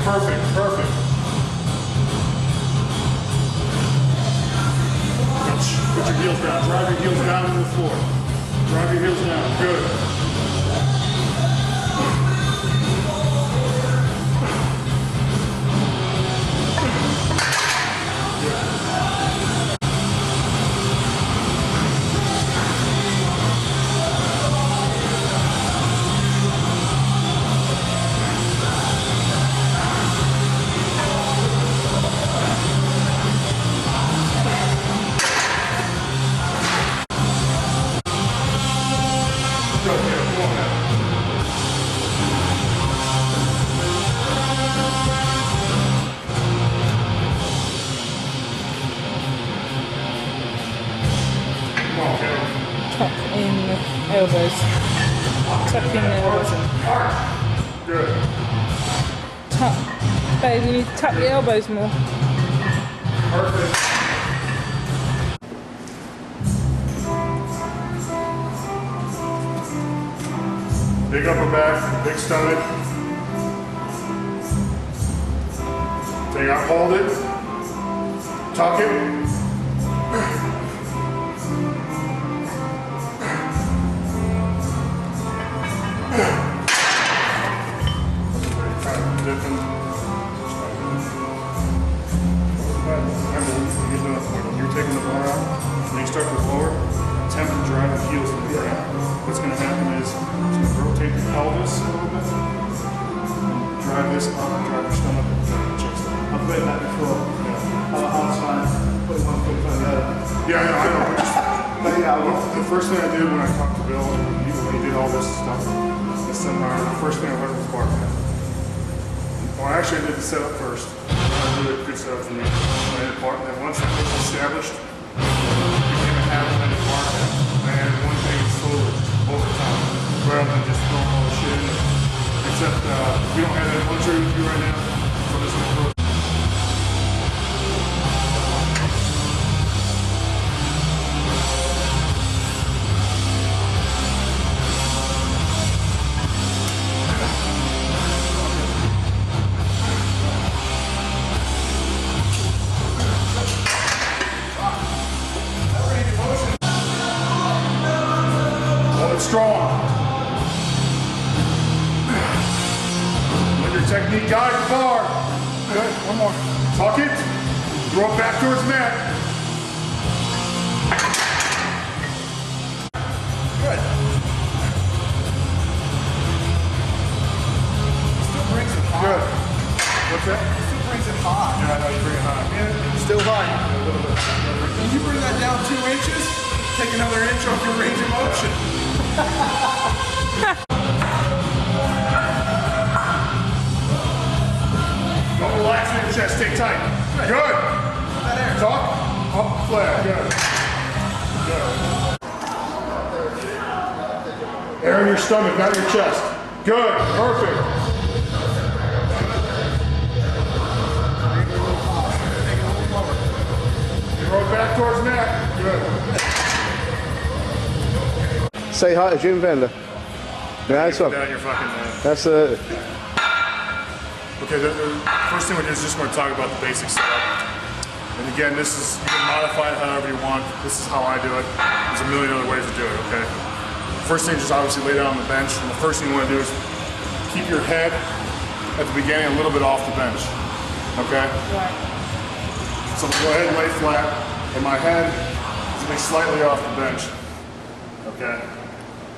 perfect, perfect. Put your heels down. Drive your heels down to the floor. Drive your heels down. Good. Tuck in the elbows. Tuck in the elbows in. Good. Tuck. Babe, you need to tuck your elbows more. Perfect. Big upper back, big stomach. Take out, hold it. Tuck it. You're taking the bar out, when you start to lower, attempt to drive the heels to the ground. What's going to happen is it's going to rotate the pelvis a little bit, and drive this up, drive your stomach, and drive your chest. I've played that before. I'm fine. Putting one foot in front of the other. Yeah, I know. But yeah, The first thing I did when I talked to Bill, when he did all this stuff, this seminar, the first thing I learned was bar path. Well, actually, I did the setup first. I did a good setup for me. I did part, and then once that was established, it became a habit of the bar path. I added one thing slowly over time, rather than just throwing all the shit in. Except we don't have that one trade with you right now, so this is going to strong. Let your technique guide the bar. Good. One more. Tuck it. Throw it back towards mat. Good. still brings it high. Good. What's that? Still brings it high. Yeah, I know you bring it high. Yeah, still high. A little bit. When you bring that down 2 inches, take another inch off your range of motion. Don't relax in your chest. Stay tight. Good. Tuck. Up, flat. Good. Good. Air in your stomach, not your chest. Good. Perfect. Throw it back towards mat. Good. Say hi to Jim Wendler. Yeah, that's Down your fucking That's Okay, the first thing we do is just going to talk about the basic setup. And again, this is, you can modify it however you want. This is how I do it. There's a million other ways to do it, okay? First thing is just obviously lay down on the bench. And the first thing you want to do is keep your head at the beginning a little bit off the bench, okay? Right. So go ahead and lay flat. And my head is going to be slightly off the bench, okay?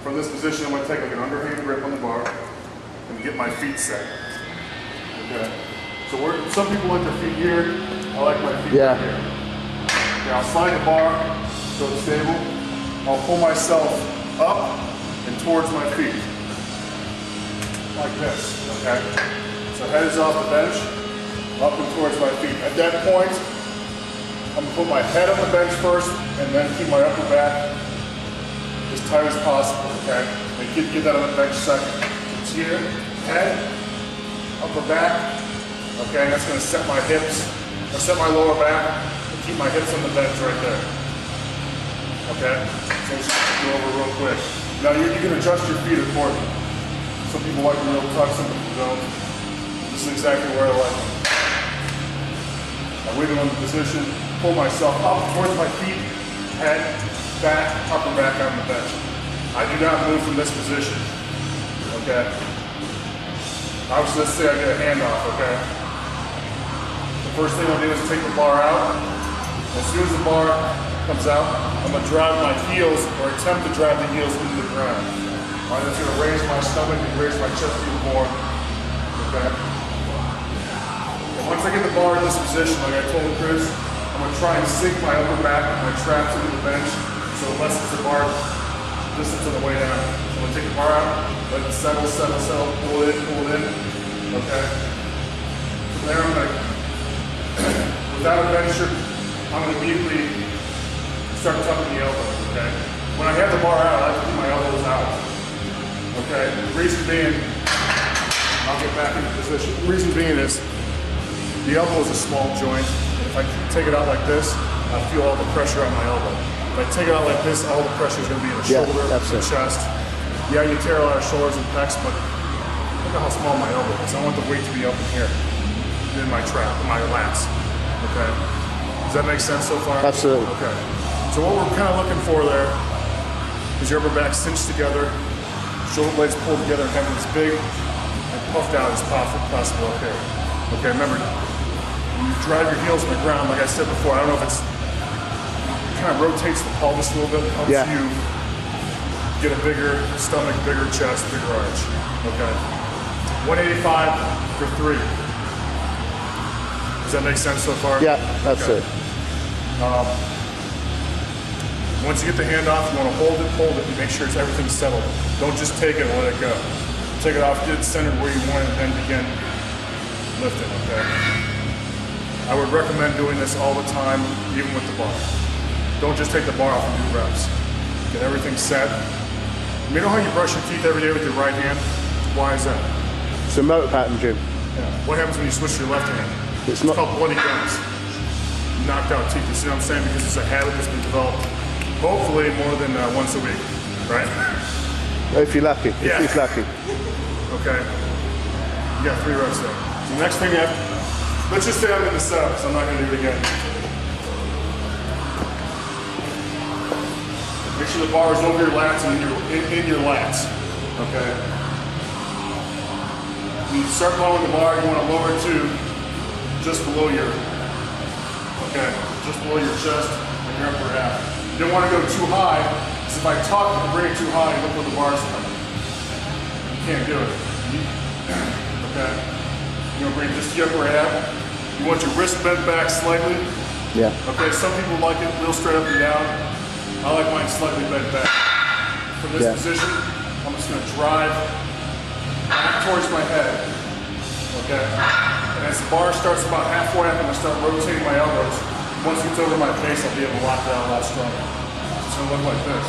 From this position, I'm going to take like an underhand grip on the bar and get my feet set. Okay. So some people like their feet here. I like my feet here. Okay, I'll slide the bar so it's stable. I'll pull myself up and towards my feet. Like this. Okay. So head is off the bench, up and towards my feet. At that point, I'm going to put my head on the bench first and then keep my upper back as tight as possible, okay? And get that on the bench second. It's here, head, upper back, okay? And that's gonna set my hips, or set my lower back, and keep my hips on the bench right there. Okay? So let's just go over real quick. Now you can adjust your feet accordingly. Some people like them real tuck, some people don't. This is exactly where I like it. I wiggle into position, pull myself up towards my feet, head, back, upper back on the bench. I do not move from this position, okay? Obviously, let's say I get a handoff, okay? The first thing I'll do is take the bar out. As soon as the bar comes out, I'm gonna drive my heels, or attempt to drive the heels into the ground. All right, that's gonna raise my stomach and raise my chest even more, okay? And once I get the bar in this position, like I told Chris, I'm gonna try and sink my upper back and my traps into the bench, so it lessens the bar distance on the way down. So I'm gonna take the bar out, let it settle, pull it in, okay? From there, I'm gonna, without a bench shirt, I'm gonna immediately start tucking the elbows, okay? When I have the bar out, I like to keep my elbows out, okay? The reason being, I'll get back into position. The reason being is, the elbow is a small joint. If I take it out like this, I feel all the pressure on my elbow. If I take it out like this, all the pressure is gonna be in the shoulder, the chest. Yeah, you tear a lot of shoulders and pecs, but look at how small my elbow is. I want the weight to be up in here, in my trap, in my lats, okay? Does that make sense so far? Absolutely. Okay. So what we're kind of looking for there is your upper back cinched together, shoulder blades pulled together, and having as big and puffed out as possible up here. Okay, remember, when you drive your heels on the ground, like I said before, I don't know if it kind of rotates the pelvis a little bit, helps you get a bigger stomach, bigger chest, bigger arch. Okay. 185 for 3. Does that make sense so far? Yeah, that's it. Once you get the hand off, you want to hold it, and make sure everything's settled. Don't just take it and let it go. Take it off, get it centered where you want it, and then begin lifting, okay? I would recommend doing this all the time, even with the bar. Don't just take the bar off and do reps. Get everything set. You know how you brush your teeth every day with your right hand? Why is that? It's a motor pattern, Jim. Yeah. What happens when you switch to your left hand? It's It's called bloody gums. Knocked out teeth. You see what I'm saying? Because it's a habit that's been developed, hopefully more than once a week, right? If you're lucky. Yeah. If you're lucky. Okay. You got 3 reps there. So the next thing you have, let's just say I'm in the setup, so I'm not going to do it again. Make sure the bar is over your lats and in your lats. Okay. When you start lowering the bar, you want to lower it to just below your, just below your chest and your upper half. You don't want to go too high, because if I tuck and bring it too high, look where the bar's coming. You can't do it. Okay. You want to bring it just to your upper half. You want your wrist bent back slightly. Yeah. Okay, some people like it real straight up and down. I like mine slightly bent back. From this position, I'm just gonna drive back towards my head. Okay? And as the bar starts about halfway, I'm gonna start rotating my elbows. Once it gets over my face, I'll be able to lock it out a lot stronger. It's gonna look like this.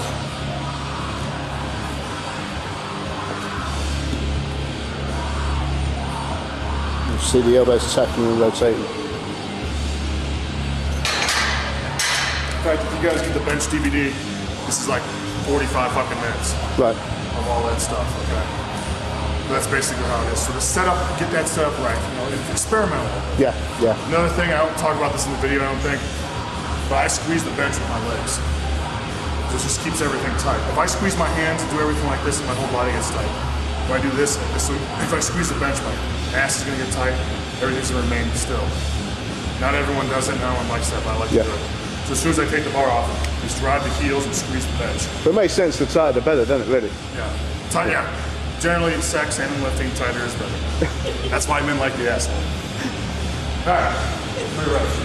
You see the elbows attacking and rotating. In fact, if you guys get the bench DVD, this is like 45 fucking minutes Right. of all that stuff, okay? That's basically how it is. So the setup, get that set up right. You know, experimental. Yeah, yeah. Another thing, I don't talk about this in the video, I don't think, but I squeeze the bench with my legs. This just keeps everything tight. If I squeeze my hands and do everything like this, my whole body gets tight. If I do this, so if I squeeze the bench, my ass is gonna get tight, everything's gonna remain still. Not everyone does it, not everyone likes that, but I like to do it. So as soon as I take the bar off, just drive the heels and squeeze the bench. But it makes sense, the tighter the better, doesn't it, really? Yeah. Tight, yeah. Generally in sex and in lifting, tighter is better. That's why men like the asshole. Alright, 3 reps.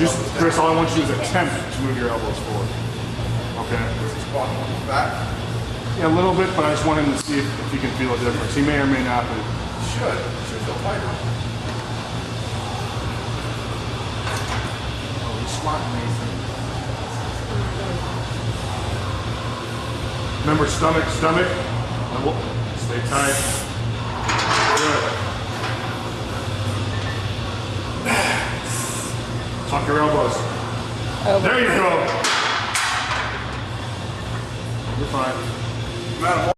Just, Chris, all I want you to do is attempt to move your elbows forward. Okay? Back? Yeah, a little bit, but I just want him to see if he can feel a difference. He may or may not, but Should feel tighter. remember, stomach. Stay tight. Good. Tuck your elbows. There you go. You're fine.